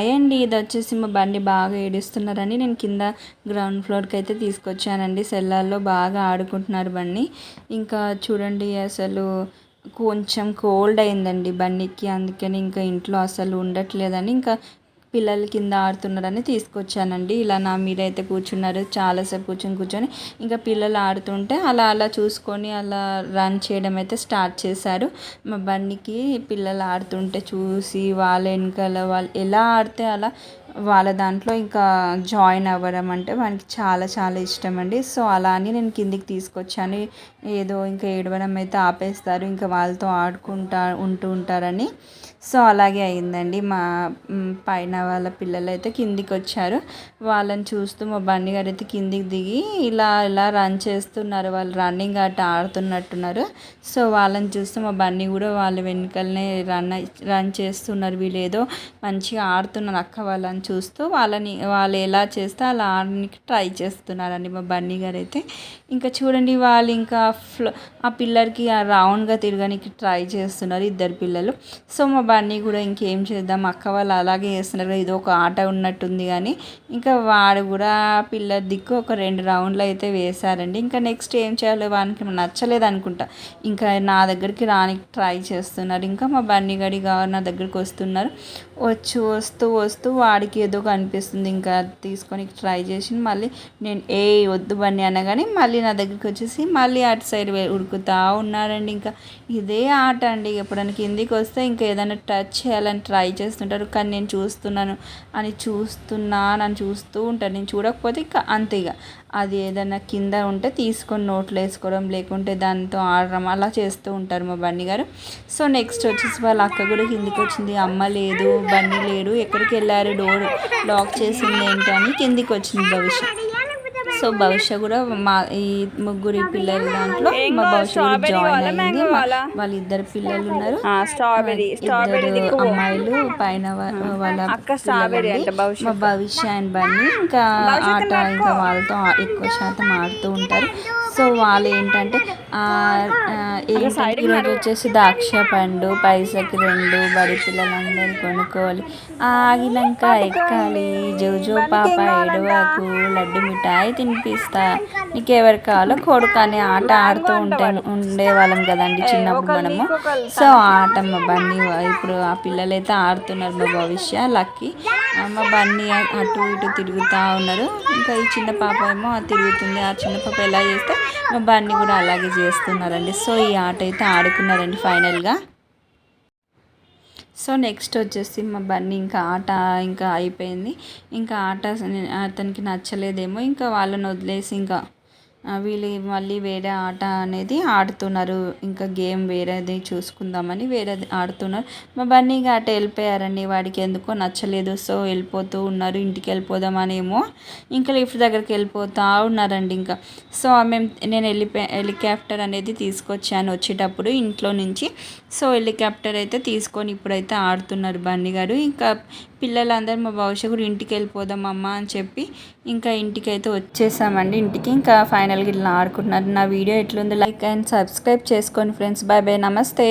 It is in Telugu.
హాయ్ అండి. ఇది వచ్చేసి మా బండి బాగా ఏడుస్తున్నారని నేను కింద గ్రౌండ్ ఫ్లోర్కి అయితే తీసుకొచ్చానండి. సెల్లార్లో బాగా ఆడుకుంటున్నారు బండి. ఇంకా చూడండి అసలు కొంచెం కోల్డ్ అయిందండి బండికి, అందుకని ఇంకా ఇంట్లో అసలు ఉండట్లేదని ఇంకా పిల్లలు కింద ఆడుతున్నారని తీసుకొచ్చానండి. ఇలా నా మీద అయితే కూర్చున్నారు, చాలాసేపు కూర్చొని ఇంకా పిల్లలు ఆడుతుంటే అలా అలా చూసుకొని అలా రన్ చేయడం అయితే స్టార్ట్ చేశారు. మా బండికి పిల్లలు ఆడుతుంటే చూసి వాళ్ళ వెనకాల వాళ్ళు ఎలా ఆడితే అలా వాళ్ళ దాంట్లో ఇంకా జాయిన్ అవ్వడం అంటే వానికి చాలా చాలా ఇష్టం అండి. సో అలా అని నేను కిందికి తీసుకొచ్చాను. ఏదో ఇంకా ఏడవడం అయితే ఆపేస్తారు, ఇంకా వాళ్ళతో ఉంటూ ఉంటారని. సో అలాగే అయిందండి. మా పైన వాళ్ళ పిల్లలు అయితే కిందికి వచ్చారు. వాళ్ళని చూస్తూ మా బండి గారు అయితే కిందికి దిగి ఇలా ఇలా రన్ చేస్తున్నారు. వాళ్ళు రన్నింగ్ ఆట ఆడుతున్నట్టున్నారు. సో వాళ్ళని చూస్తూ మా బండి కూడా వాళ్ళ వెనకాలనే రన్ చేస్తున్నారు. వీళ్ళు ఏదో మంచిగా ఆడుతున్నారు అక్క వాళ్ళని చూస్తూ వాళ్ళు ఎలా చేస్తే అలా ఆడడానికి ట్రై చేస్తున్నారండి మా బన్నీ గారు అయితే. ఇంకా చూడండి వాళ్ళు ఇంకా ఆ పిల్లర్కి రౌండ్గా తిరగడానికి ట్రై చేస్తున్నారు ఇద్దరు పిల్లలు. సో మా బన్నీ కూడా ఇంకేం చేద్దాం, అక్క వాళ్ళు అలాగే చేస్తున్నారు, ఇది ఒక ఆట ఉన్నట్టుంది కానీ ఇంకా వాడు కూడా పిల్లర్ దిక్కు ఒక 2 రౌండ్లు అయితే వేశారండి. ఇంకా నెక్స్ట్ ఏం చేయాలో వానికి నచ్చలేదు అనుకుంటా, ఇంకా నా దగ్గరికి రానికి ట్రై చేస్తున్నారు. ఇంకా మా బన్నీ గడిగా నా దగ్గరికి వస్తున్నారు. వస్తూ వాడికి ఏదో కనిపిస్తుంది, ఇంకా తీసుకొని ట్రై చేసి మళ్ళీ నేను వద్దు బన్నీ అనగానే మళ్ళీ నా దగ్గరికి వచ్చేసి మళ్ళీ అటు సైడ్ ఉరుకుతూ ఉన్నారండి. ఇంకా ఇదే ఆట అండి. ఎప్పుడైనా కిందికి వస్తే ఇంకా ఏదైనా టచ్ చేయాలని ట్రై చేస్తుంటారు, కానీ నేను చూస్తూ ఉంటాను. నేను చూడకపోతే ఇంకా అంతే, ఇక అది ఏదైనా కింద ఉంటే తీసుకొని నోట్లో వేసుకోవడం, లేకుంటే దాంతో ఆడడం అలా చేస్తూ ఉంటారు మా బన్నీ గారు. సో నెక్స్ట్ వచ్చేసి వాళ్ళ అక్క కూడా కిందికి వచ్చింది. అమ్మ లేదు, బన్నీ లేడు, ఎక్కడికి వెళ్ళారు, డోర్ లాక్ చేసింది ఏంటి అని కిందికి వచ్చింది భవిష్య. సో భవిష్య కూడా ఈ ముగ్గురి పిల్లల దాంట్లో మా భవిష్య కూడా జాయిన్ అయింది. వాళ్ళిద్దరు పిల్లలు ఉన్నారు, ఇద్దరు అమ్మాయిలు పైన వాళ్ళ మా భవిష్య అండ్ బన్నీ. ఇంకా ఆట ఇంకా వాళ్ళతో ఎక్కువ శాతం ఆడుతూ ఉంటారు. సో వాళ్ళు ఏంటంటే ఈరోజు వచ్చేసి ద్రాక్ష పండు పైసకి 2 బడి పిల్లలందరూ కొనుక్కోవాలి, ఆగినాక ఎక్కాలి, జోజో పాప ఏడవకు, లడ్డు మిఠాయి తినిపిస్తా, నీకు ఎవరు కావాలో కొడుకు అనే ఆట ఆడుతూ ఉండేవాళ్ళం కదండి చిన్నప్పుడు మనము. సో ఆట మా బన్నీ ఇప్పుడు ఆ పిల్లలైతే ఆడుతున్నారు. మా భవిష్య లక్కీ మా బన్నీ అటు ఇటు తిరుగుతూ ఉన్నారు. ఇంకా ఈ చిన్న పాప ఏమో తిరుగుతుంది. ఆ చిన్న పాప ఎలా చేస్తే మా బన్నీ కూడా అలాగే చేస్తున్నారండి. సో ఈ ఆట అయితే ఆడుకున్నారండి ఫైనల్గా. సో నెక్స్ట్ వచ్చేసి మా బన్నీ ఇంకా ఆట ఇంకా అయిపోయింది. ఇంకా ఆట అతనికి నచ్చలేదేమో, ఇంకా వాళ్ళని వదిలేసి ఇంకా వీళ్ళు మళ్ళీ వేరే ఆట అనేది ఆడుతున్నారు. ఇంకా గేమ్ వేరేది చూసుకుందామని వేరేది ఆడుతున్నారు. మా బన్నీ ఆట వెళ్ళిపోయారండి, వాడికి ఎందుకో నచ్చలేదు. సో వెళ్ళిపోతూ ఉన్నారు, ఇంటికి వెళ్ళిపోదామనేమో ఇంకా లిఫ్ట్ దగ్గరికి వెళ్ళిపోతూ ఉన్నారండి. ఇంకా సో నేను హెలికాప్టర్ అనేది తీసుకొచ్చాను వచ్చేటప్పుడు ఇంట్లో నుంచి. సో హెలికాప్టర్ అయితే తీసుకొని ఇప్పుడైతే ఆడుతున్నారు బన్నీ గారు. ఇంకా పిల్లలందరూ మా భవిష్య కూడా ఇంటికి వెళ్ళిపోదాం అమ్మ అని చెప్పి ఇంకా ఇంటికి అయితే వచ్చేసామండి. ఇంటికి ఇంకా ఫైనల్గా ఇలా ఆడుకుంటున్నారు. నా వీడియో ఎట్లుంది లైక్ అండ్ సబ్స్క్రైబ్ చేసుకోండి ఫ్రెండ్స్. బాయ్ బాయ్, నమస్తే.